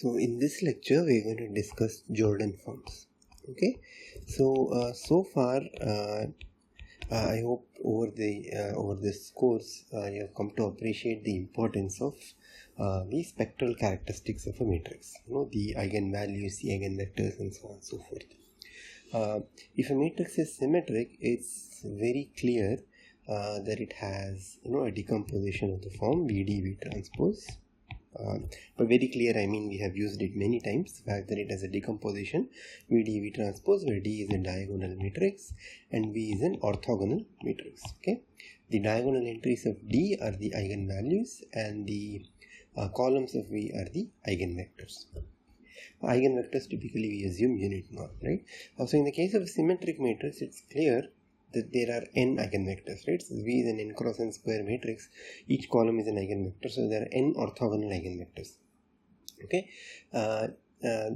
So in this lecture we are going to discuss Jordon forms. Okay, so far I hope over this course you have come to appreciate the importance of the spectral characteristics of a matrix. The eigenvalues, the eigenvectors, and so on and so forth. If a matrix is symmetric, it's very clear that it has a decomposition of the form VD V transpose. But very clear, I mean, we have used it many times, the fact that it has a decomposition VD V transpose, where D is a diagonal matrix and V is an orthogonal matrix. Okay, the diagonal entries of D are the eigenvalues and the columns of V are the eigenvectors. Eigenvectors typically we assume unit norm, right? So in the case of a symmetric matrix, it's clear that there are n eigenvectors, right? So V is an n cross n square matrix. Each column is an eigenvector, so there are n orthogonal eigenvectors. Okay,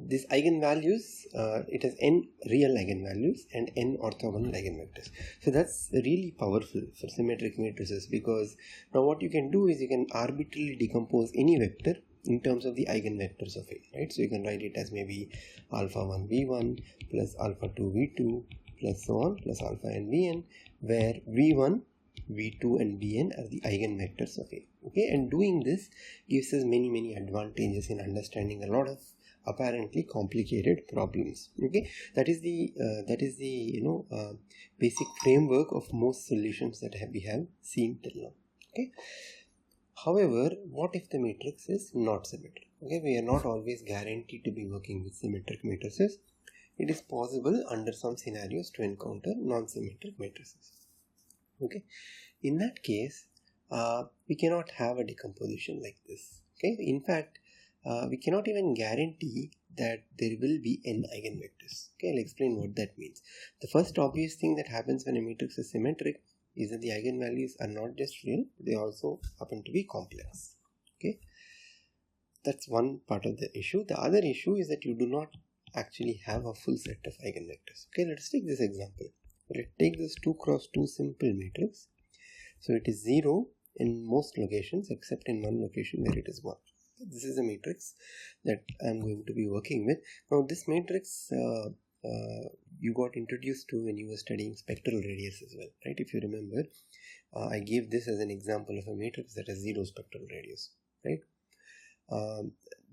these eigenvalues, it has n real eigenvalues and n orthogonal eigenvectors. So that's really powerful for symmetric matrices, because now what you can do is you can arbitrarily decompose any vector in terms of the eigenvectors of it, right? So you can write it as maybe alpha 1 v1 plus alpha 2 v2 plus so on plus alpha n vn, where v1, v2 and vn are the eigenvectors of A. Okay, and doing this gives us many advantages in understanding a lot of apparently complicated problems. Okay, that is the basic framework of most solutions that we have seen till now. Okay, however, what if the matrix is not symmetric? Okay, we are not always guaranteed to be working with symmetric matrices. It is possible under some scenarios to encounter non-symmetric matrices. Okay, in that case, we cannot have a decomposition like this. Okay, in fact, we cannot even guarantee that there will be n eigenvectors. Okay, I'll explain what that means. The first obvious thing that happens when a matrix is symmetric is that the eigenvalues are not just real, they also happen to be complex. Okay, that's one part of the issue. The other issue is that you do not actually have a full set of eigenvectors. Okay, let's take this example. Let's take this 2 cross 2 simple matrix. So it is 0 in most locations except in one location where it is 1. This is a matrix that I'm going to be working with. Now this matrix you got introduced to when you were studying spectral radius as well, right? If you remember, I gave this as an example of a matrix that has 0 spectral radius, right?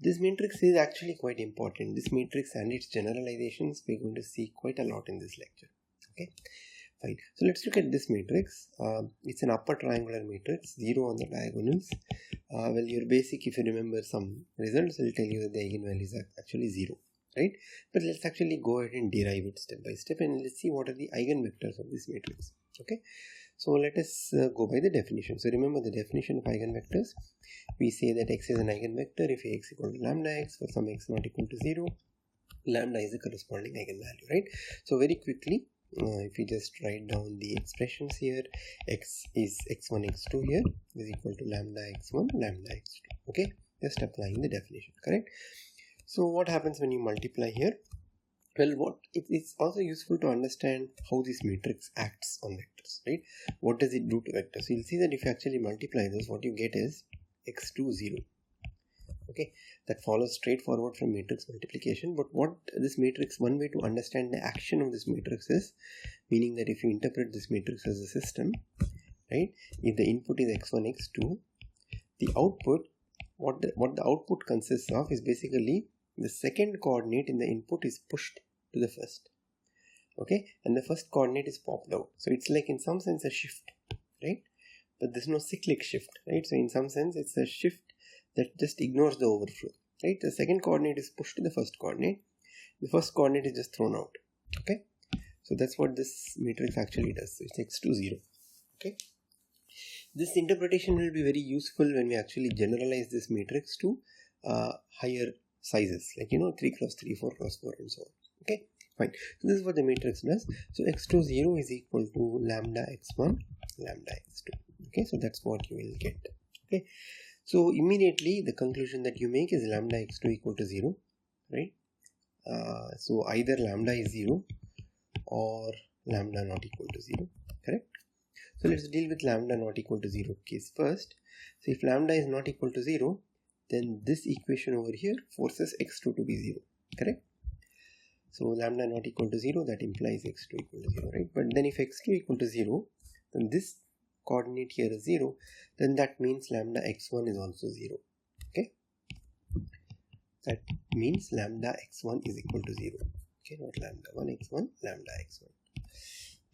This matrix is actually quite important. This matrix and its generalizations we're going to see quite a lot in this lecture. Okay, fine. So let's look at this matrix. It's an upper triangular matrix, 0 on the diagonals. Well, your basic, if you remember some results, will tell you that the eigenvalues are actually 0, right? But let's actually go ahead and derive it step by step, and let's see what are the eigenvectors of this matrix. Okay, so let us go by the definition. So remember the definition of eigenvectors. We say that x is an eigenvector if Ax equal to lambda x for some x not equal to 0. Lambda is the corresponding eigenvalue, right? So very quickly, if we just write down the expressions here, x is x1 x2 here is equal to lambda x1 lambda x2. Okay, just applying the definition, correct? So what happens when you multiply here? Well, it's also useful to understand how this matrix acts on vectors, right? What does it do to vectors? So you'll see that if you actually multiply this, what you get is x2 0. Okay, that follows straightforward from matrix multiplication. But what this matrix, one way to understand the action of this matrix is, meaning that if you interpret this matrix as a system, right? If the input is x1 x2, the output, what the output consists of is basically the second coordinate in the input is pushed to the first. Okay, and the first coordinate is popped out. So it's like in some sense a shift, right? But there's no cyclic shift, right? So in some sense it's a shift that just ignores the overflow, right? The second coordinate is pushed to the first coordinate. The first coordinate is just thrown out. Okay, so that's what this matrix actually does. So it's x2 0. Okay, this interpretation will be very useful when we actually generalize this matrix to higher sizes, like 3 cross 3, 4 cross 4 and so on. Okay, fine. So this is what the matrix does. So x2 0 is equal to lambda x1 lambda x2. Okay, so that's what you will get. Okay, so immediately the conclusion that you make is lambda x2 equal to 0, right? So either lambda is 0 or lambda not equal to 0, correct? So let's deal with lambda not equal to 0 case first. So if lambda is not equal to 0, then this equation over here forces x2 to be 0, correct? So lambda not equal to 0, that implies x2 equal to 0, right? But then if x2 equal to 0, then this coordinate here is 0, then that means lambda x1 is also 0, okay? That means lambda x1 is equal to 0, okay? Not lambda 1 x1, lambda x1,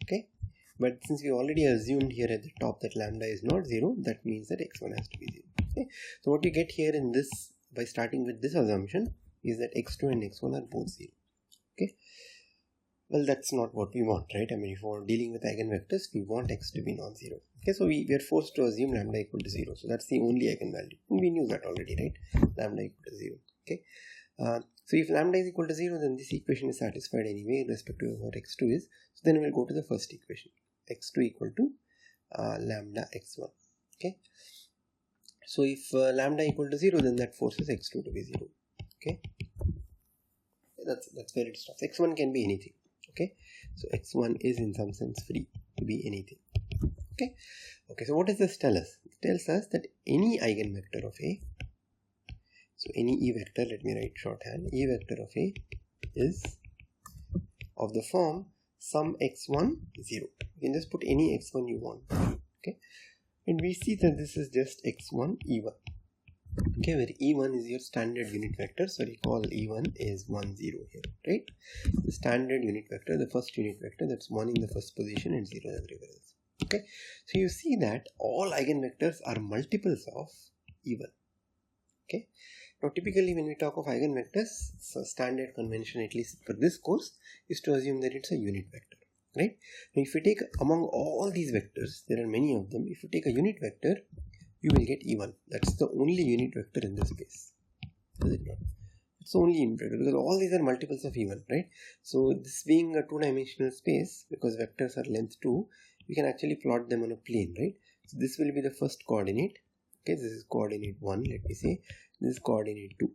okay? But since we already assumed here at the top that lambda is not 0, that means that x1 has to be 0, okay? So what we get here in this, by starting with this assumption, is that x2 and x1 are both 0, okay? Well, that's not what we want, right? I mean, if we're dealing with eigenvectors, we want x to be non-zero. Okay, so we are forced to assume lambda equal to 0. So that's the only eigenvalue. We knew that already, right? Lambda equal to 0. Okay. So if lambda is equal to 0, then this equation is satisfied anyway, irrespective of what x2 is. So then we'll go to the first equation. x2 equal to lambda x1. Okay. So if lambda equal to 0, then that forces x2 to be 0. Okay. That's where it stops. x1 can be anything. Okay, so x1 is in some sense free to be anything. Okay, so what does this tell us? It tells us that any eigenvector of A, so any E vector, let me write shorthand, E vector of A is of the form sum x1 0. You can just put any x1 you want. Okay, and we see that this is just x1 E1. Okay, where E1 is your standard unit vector, so recall E1 is 1 0 here, right? The standard unit vector, the first unit vector, that's 1 in the first position and 0 everywhere else. Okay, so you see that all eigenvectors are multiples of E1. Okay, now typically when we talk of eigenvectors, so standard convention, at least for this course, is to assume that it's a unit vector, right? Now if you take among all these vectors, there are many of them, if you take a unit vector, you will get E1. That's the only unit vector in this space. Is it not? It's only unit vector because all these are multiples of E1, right? So this being a two-dimensional space, because vectors are length 2, we can actually plot them on a plane, right? So this will be the first coordinate. Okay, this is coordinate 1, let me say. This is coordinate 2.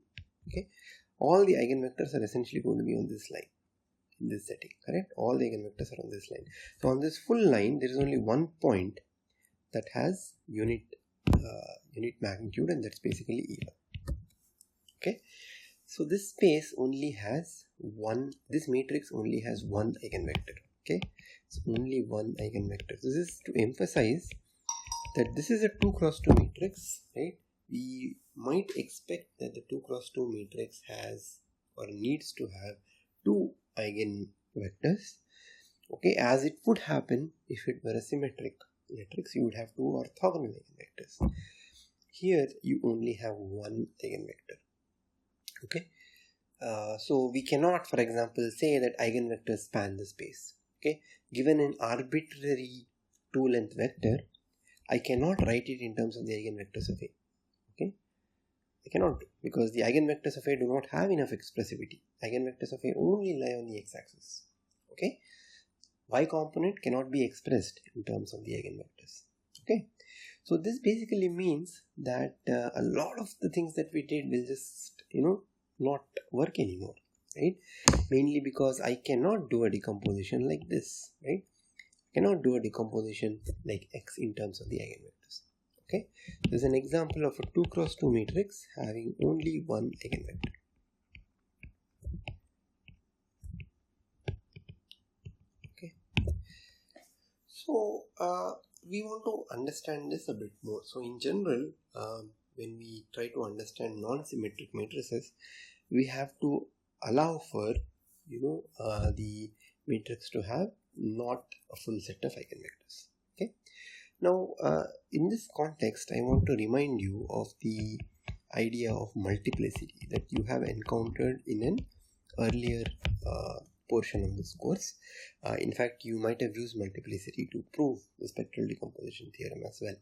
Okay, all the eigenvectors are essentially going to be on this line, in this setting, correct? All the eigenvectors are on this line. So on this full line, there is only one point that has unit magnitude, and that's basically E1. Okay, so this space only has one, this matrix only has one eigenvector. Okay, it's only one eigenvector. So this is to emphasize that this is a 2 cross 2 matrix, right? We might expect that the 2 cross 2 matrix has or needs to have 2 eigenvectors. Okay, as it would happen if it were a symmetric matrix, you would have 2 orthogonal eigenvectors. Here you only have one eigenvector. Okay, so we cannot, for example, say that eigenvectors span the space. Okay, given an arbitrary 2-length vector, I cannot write it in terms of the eigenvectors of A. Okay, I cannot, because the eigenvectors of A do not have enough expressivity. Eigenvectors of A only lie on the x-axis. Okay, y component cannot be expressed in terms of the eigenvectors. Okay, so this basically means that a lot of the things that we did will just, not work anymore, right? Mainly because I cannot do a decomposition like this, right? I cannot do a decomposition like x in terms of the eigenvectors. Okay, this is an example of a 2 cross 2 matrix having only one eigenvector. So we want to understand this a bit more. So in general, when we try to understand non-symmetric matrices, we have to allow for the matrix to have not a full set of eigenvectors. Okay. Now in this context, I want to remind you of the idea of multiplicity that you have encountered in an earlier portion of this course. In fact, you might have used multiplicity to prove the spectral decomposition theorem as well.